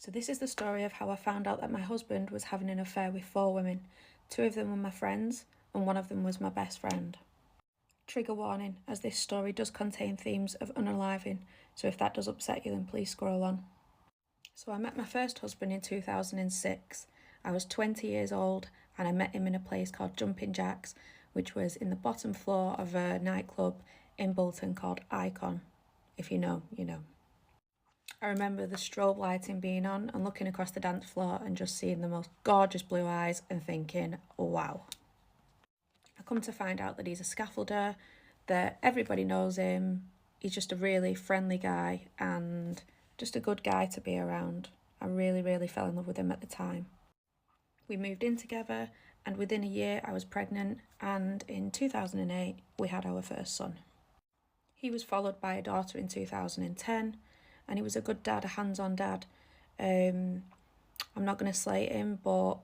So this is the story of how I found out that my husband was having an affair with 4 women. 2 of them were my friends and 1 of them was my best friend. Trigger warning, as this story does contain themes of unaliving, so if that does upset you then please scroll on. So I met my first husband in 2006. I was 20 years old and I met him in a place called Jumping Jacks, which was in the bottom floor of a nightclub in Bolton called Icon. If you know, you know. I remember the strobe lighting being on and looking across the dance floor and just seeing the most gorgeous blue eyes and thinking, wow. I come to find out that he's a scaffolder, that everybody knows him. He's just a really friendly guy and just a good guy to be around. I really fell in love with him at the time. We moved in together and within a year I was pregnant, and in 2008 we had our first son. He was followed by a daughter in 2010. And he was a good dad, a hands-on dad. I'm not going to slate him, but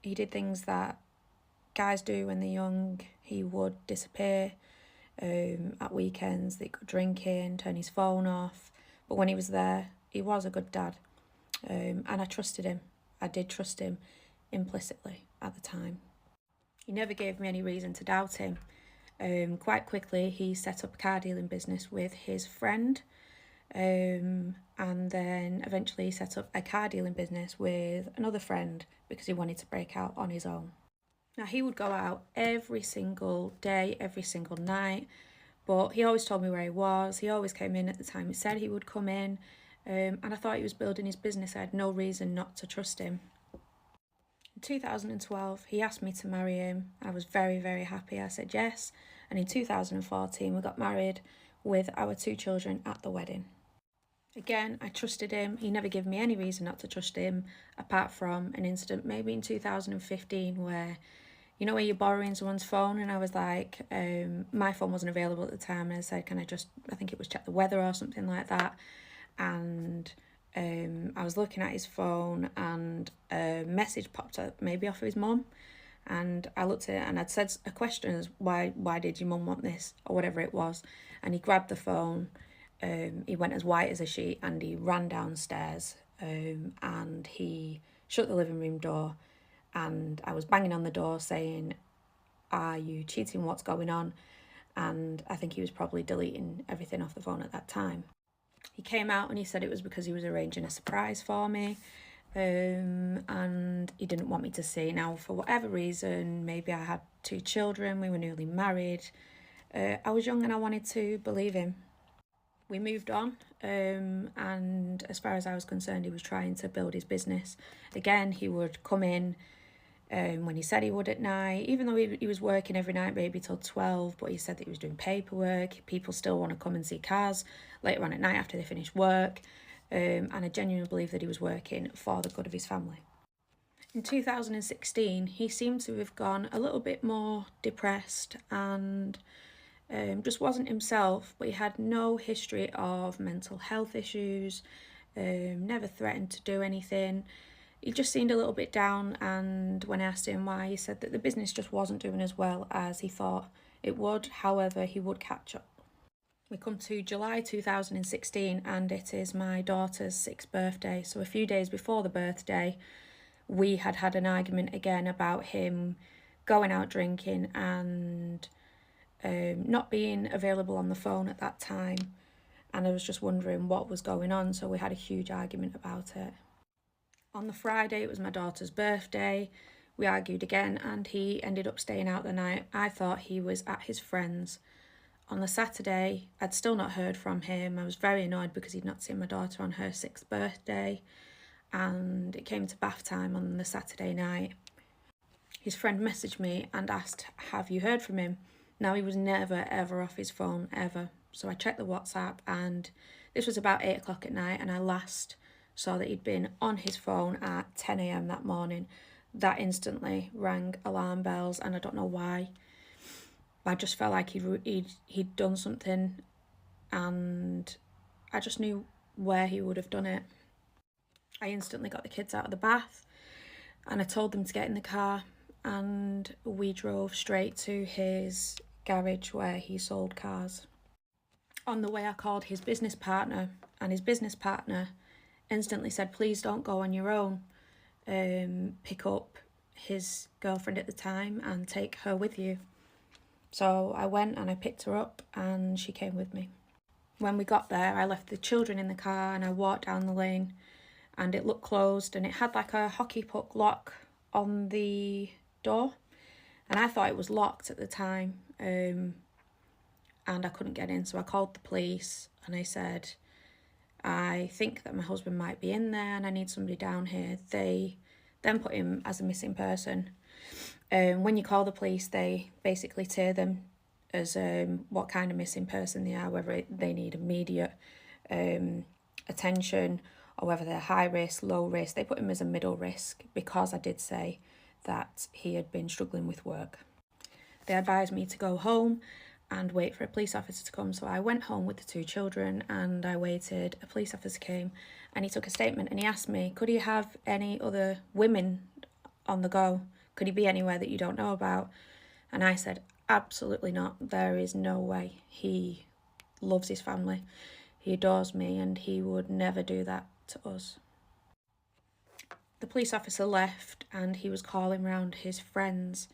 he did things that guys do when they're young. He would disappear at weekends. They go drinking, turn his phone off. But when he was there, he was a good dad. And I trusted him. I did trust him implicitly at the time. He never gave me any reason to doubt him. Quite quickly, he set up a car dealing business with his friend. And then eventually set up a car dealing business with another friend because he wanted to break out on his own. Now, he would go out every single day, every single night, but he always told me where he was. He always came in at the time he said he would come in, and I thought he was building his business. I had no reason not to trust him. In 2012, he asked me to marry him. I was very happy. I said yes, and in 2014 we got married with our 2 children at the wedding. Again, I trusted him. He never gave me any reason not to trust him, apart from an incident maybe in 2015 where, you know, where you're borrowing someone's phone, and I was like, my phone wasn't available at the time, and I said, can I just, I think it was check the weather or something like that, and I was looking at his phone and a message popped up, maybe off of his mum, and I looked at it and I'd said a question as, why did your mum want this, or whatever it was, and he grabbed the phone. He went as white as a sheet and he ran downstairs, and he shut the living room door, and I was banging on the door saying, are you cheating, what's going on? And I think he was probably deleting everything off the phone at that time. He came out and he said it was because he was arranging a surprise for me, and he didn't want me to see. Now, for whatever reason, maybe I had 2 children, we were newly married, I was young and I wanted to believe him. We moved on, and as far as I was concerned, he was trying to build his business. Again, he would come in when he said he would at night, even though he was working every night, maybe till 12, but he said that he was doing paperwork. People still want to come and see cars later on at night after they finish work, and I genuinely believe that he was working for the good of his family. In 2016, he seemed to have gone a little bit more depressed and just wasn't himself, but he had no history of mental health issues, never threatened to do anything. He just seemed a little bit down, and when I asked him why, he said that the business just wasn't doing as well as he thought it would. However, he would catch up. We come to July 2016 and it is my daughter's 6th birthday, so a few days before the birthday we had an argument again about him going out drinking and not being available on the phone at that time, and I was just wondering what was going on, so we had a huge argument about it. On the Friday, it was my daughter's birthday, we argued again and he ended up staying out the night. I thought he was at his friend's. On the Saturday, I'd still not heard from him. I was very annoyed because he'd not seen my daughter on her 6th birthday, and it came to bath time on the Saturday night. His friend messaged me and asked, have you heard from him? Now, he was never ever off his phone, ever. So I checked the WhatsApp and this was about 8 o'clock at night, and I last saw that he'd been on his phone at 10 a.m. that morning. That instantly rang alarm bells, and I don't know why. I just felt like he'd done something, and I just knew where he would have done it. I instantly got the kids out of the bath and I told them to get in the car, and we drove straight to his garage where he sold cars. On the way, I called his business partner, and his business partner instantly said, please don't go on your own. Pick up his girlfriend at the time and take her with you. So I went and I picked her up and she came with me. When we got there, I left the children in the car and I walked down the lane, and it looked closed and it had like a hockey puck lock on the door, and I thought it was locked at the time, and I couldn't get in. So I called the police and I said, I think that my husband might be in there and I need somebody down here. They then put him as a missing person. When you call the police, they basically tier them as what kind of missing person they are, whether they need immediate attention or whether they're high risk, low risk. They put him as a middle risk because I did say that he had been struggling with work. They advised me to go home and wait for a police officer to come. So I went home with the two children and I waited. A police officer came and he took a statement and he asked me, could he have any other women on the go? Could he be anywhere that you don't know about? And I said, absolutely not. There is no way. He loves his family. He adores me and he would never do that to us. The police officer left and he was calling round his friends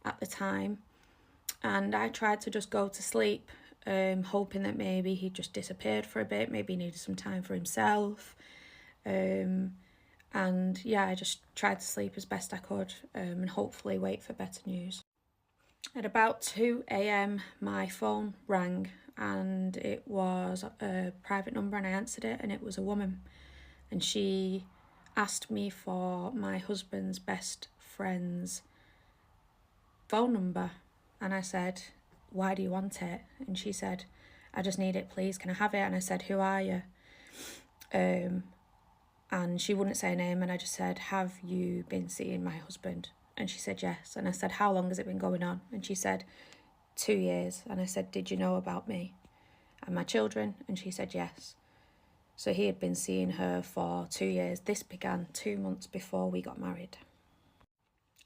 at the time. And I tried to just go to sleep, hoping that maybe he just disappeared for a bit, maybe he needed some time for himself. And yeah, I just tried to sleep as best I could, and hopefully wait for better news. At about 2 a.m, my phone rang and it was a private number and I answered it and it was a woman. And she asked me for my husband's best friend's phone number. And I said, why do you want it? And she said, I just need it, please. Can I have it? And I said, who are you? And she wouldn't say a name. And I just said, have you been seeing my husband? And she said, yes. And I said, how long has it been going on? And she said, 2 years. And I said, did you know about me and my children? And she said, yes. So he had been seeing her for 2 years. This began 2 months before we got married.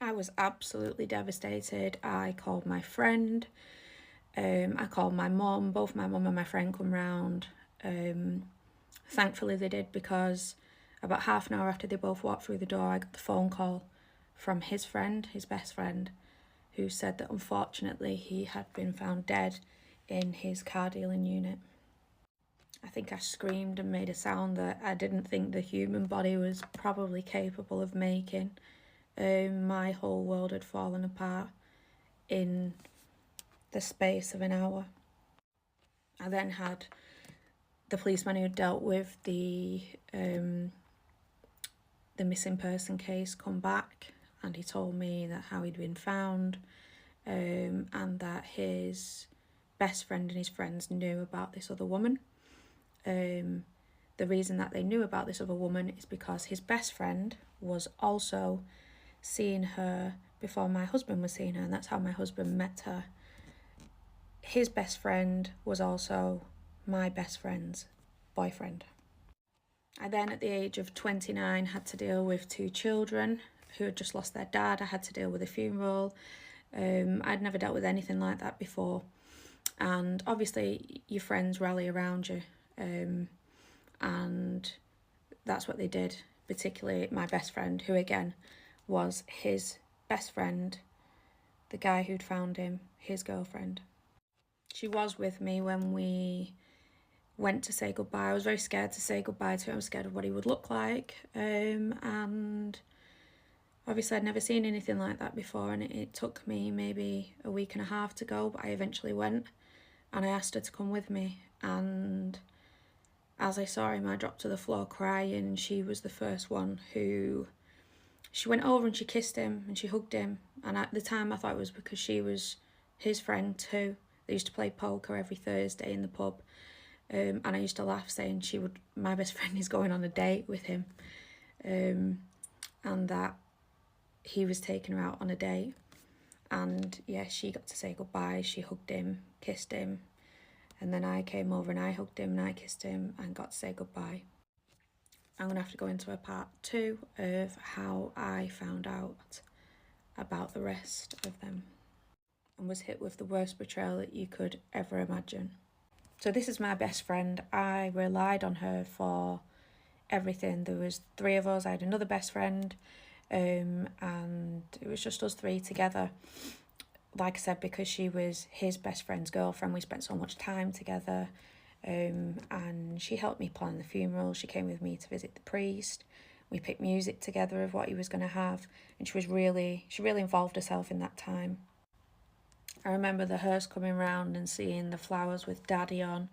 I was absolutely devastated. I called my friend. I called my mum. Both my mum and my friend come round. Thankfully they did, because about half an hour after they both walked through the door, I got the phone call from his friend, his best friend, who said that unfortunately he had been found dead in his car dealing unit. I think I screamed and made a sound that I didn't think the human body was probably capable of making. My whole world had fallen apart in the space of an hour. I then had the policeman who dealt with the missing person case come back, and he told me that how he'd been found, and that his best friend and his friends knew about this other woman. The reason that they knew about this other woman is because his best friend was also seeing her before my husband was seeing her, and that's how my husband met her. His best friend was also my best friend's boyfriend. I then, at the age of 29, had to deal with 2 children who had just lost their dad. I had to deal with a funeral. I'd never dealt with anything like that before. And obviously your friends rally around you, and that's what they did, particularly my best friend, who again was his best friend, the guy who'd found him, his girlfriend. She was with me when we went to say goodbye. I was very scared to say goodbye to him. I was scared of what he would look like, and obviously I'd never seen anything like that before, and it took me maybe a week and a half to go, but I eventually went and I asked her to come with me, and as I saw him I dropped to the floor crying. She was the first one who, she went over and she kissed him and she hugged him, and at the time I thought it was because she was his friend too. They used to play poker every Thursday in the pub, and I used to laugh saying my best friend is going on a date with him, and that he was taking her out on a date. And yeah, she got to say goodbye. She hugged him, kissed him, and then I came over and I hugged him and I kissed him and got to say goodbye. I'm going to have to go into a part 2 of how I found out about the rest of them and was hit with the worst betrayal that you could ever imagine. So this is my best friend. I relied on her for everything. There was 3 of us. I had another best friend, and it was just us 3 together. Like I said, because she was his best friend's girlfriend, we spent so much time together. And she helped me plan the funeral. She came with me to visit the priest. We picked music together of what he was going to have, and she really involved herself in that time. I remember the hearse coming round and seeing the flowers with Daddy on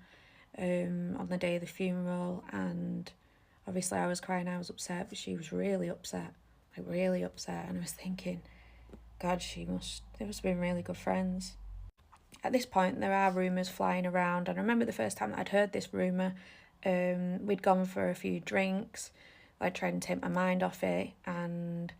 the day of the funeral, and obviously I was crying, I was upset, but she was really upset, and I was thinking, God, they must have been really good friends. At this point, there are rumours flying around, and I remember the first time that I'd heard this rumour, we'd gone for a few drinks, like trying to take my mind off it, and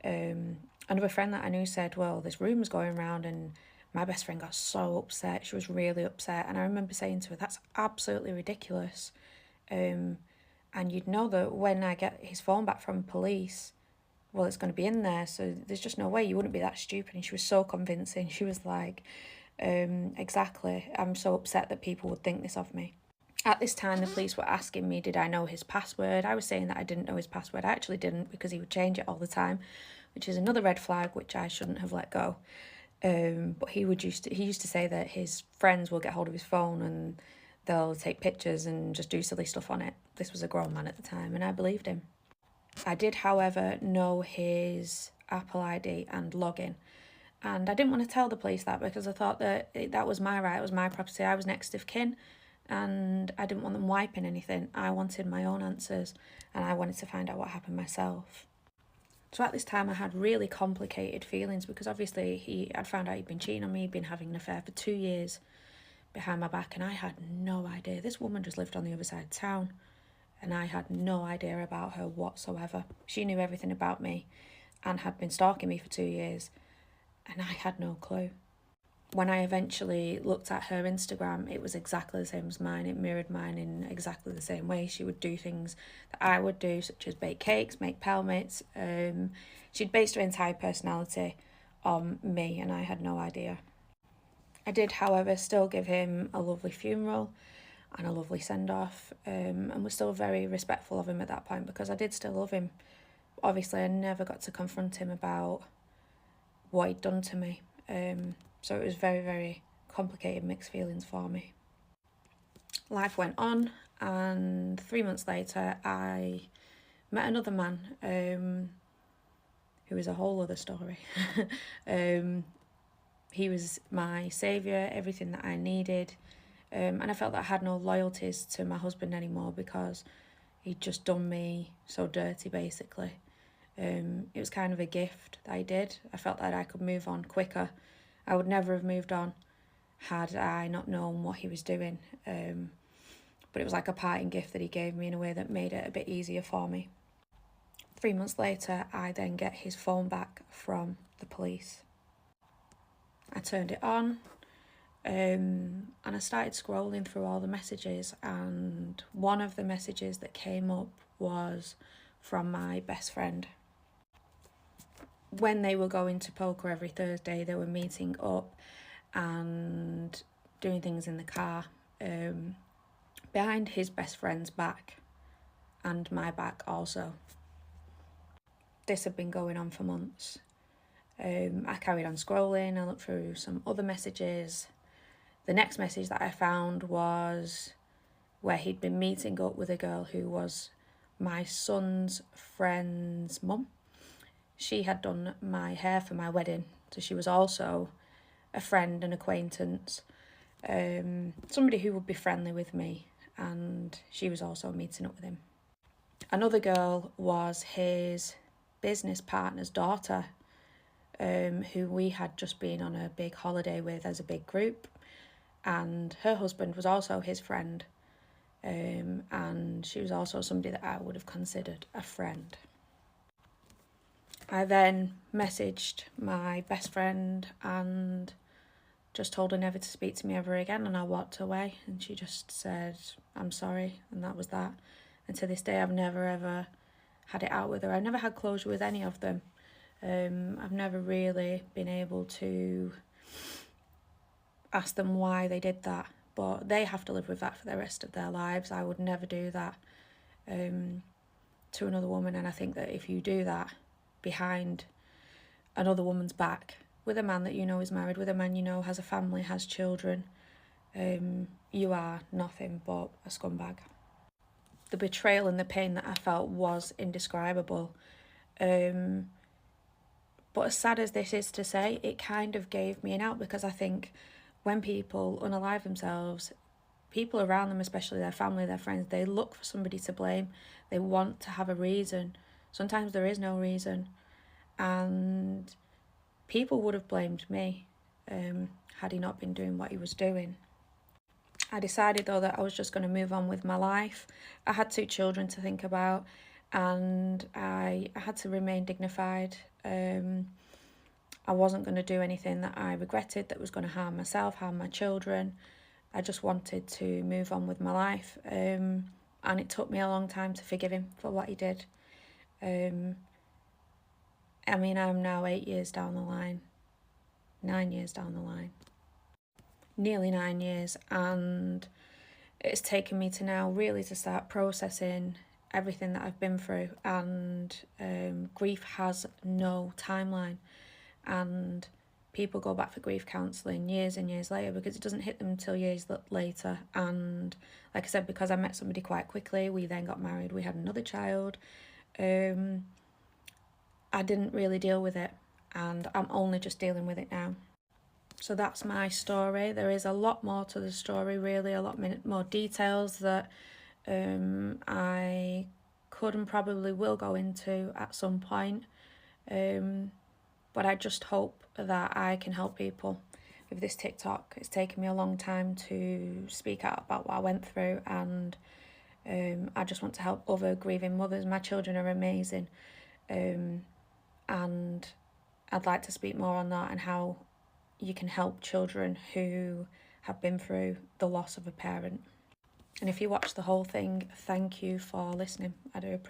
another friend that I knew said, well, this rumour's going around, and my best friend got so upset. She was really upset, and I remember saying to her, that's absolutely ridiculous. And you'd know that when I get his phone back from police, well, it's going to be in there, so there's just no way, you wouldn't be that stupid. And she was so convincing. She was like, exactly, I'm so upset that people would think this of me. At this time, the police were asking me, did I know his password? I was saying that I didn't know his password. I actually didn't, because he would change it all the time, which is another red flag, which I shouldn't have let go. But he used to say that his friends will get hold of his phone and they'll take pictures and just do silly stuff on it. This was a grown man at the time, and I believed him. I did, however, know his Apple ID and login. And I didn't want to tell the police that, because I thought that that was my right, it was my property, I was next of kin, and I didn't want them wiping anything. I wanted my own answers, and I wanted to find out what happened myself. So at this time I had really complicated feelings, because obviously I'd found out he'd been cheating on me, he'd been having an affair for 2 years behind my back, and I had no idea. This woman just lived on the other side of town, and I had no idea about her whatsoever. She knew everything about me and had been stalking me for 2 years, and I had no clue. When I eventually looked at her Instagram, it was exactly the same as mine. It mirrored mine in exactly the same way. She would do things that I would do, such as bake cakes, make pelmets. She'd based her entire personality on me, and I had no idea. I did, however, still give him a lovely funeral and a lovely send-off, and was still very respectful of him at that point, because I did still love him. Obviously, I never got to confront him about what he'd done to me. So it was very, very complicated, mixed feelings for me. Life went on, and 3 months later, I met another man, who was a whole other story. He was my saviour, everything that I needed, and I felt that I had no loyalties to my husband anymore, because he'd just done me so dirty, basically. It was kind of a gift that I did. I felt that I could move on quicker. I would never have moved on had I not known what he was doing. But it was like a parting gift that he gave me in a way that made it a bit easier for me. 3 months later, I then get his phone back from the police. I turned it on, and I started scrolling through all the messages, and one of the messages that came up was from my best friend. When they were going to poker every Thursday, they were meeting up and doing things in the car, behind his best friend's back and my back also. This had been going on for months. I carried on scrolling, I looked through some other messages. The next message that I found was where he'd been meeting up with a girl who was my son's friend's mum. She had done my hair for my wedding, so she was also a friend and acquaintance, somebody who would be friendly with me, and she was also meeting up with him. Another girl was his business partner's daughter, who we had just been on a big holiday with as a big group, and her husband was also his friend, and she was also somebody that I would have considered a friend. I then messaged my best friend and just told her never to speak to me ever again, and I walked away, and she just said, I'm sorry, and that was that. And to this day, I've never ever had it out with her. I've never had closure with any of them. I've never really been able to ask them why they did that, but they have to live with that for the rest of their lives. I would never do that. to another woman, and I think that if you do that behind another woman's back, with a man that you know is married, with a man you know has a family, has children, you are nothing but a scumbag. The betrayal and the pain that I felt was indescribable. But as sad as this is to say, it kind of gave me an out, because I think when people unalive themselves, people around them, especially their family, their friends, they look for somebody to blame. They want to have a reason. Sometimes there is no reason. And people would have blamed me had he not been doing what he was doing. I decided though that I was just going to move on with my life. I had 2 children to think about, and I had to remain dignified. I wasn't going to do anything that I regretted, that was going to harm myself, harm my children. I just wanted to move on with my life, and it took me a long time to forgive him for what he did. I mean, I'm now 8 years down the line, 9 years down the line, nearly 9 years, and it's taken me to now really to start processing everything that I've been through, and grief has no timeline, and people go back for grief counselling years and years later because it doesn't hit them until years later. And like I said, because I met somebody quite quickly, we then got married, we had another child. I didn't really deal with it, and I'm only just dealing with it now. So that's my story. There is a lot more to the story, really, a lot more details that I could and probably will go into at some point. But I just hope that I can help people with this TikTok. It's taken me a long time to speak out about what I went through, and I just want to help other grieving mothers. My children are amazing, and I'd like to speak more on that and how you can help children who have been through the loss of a parent. And if you watch the whole thing, thank you for listening. I do appreciate it.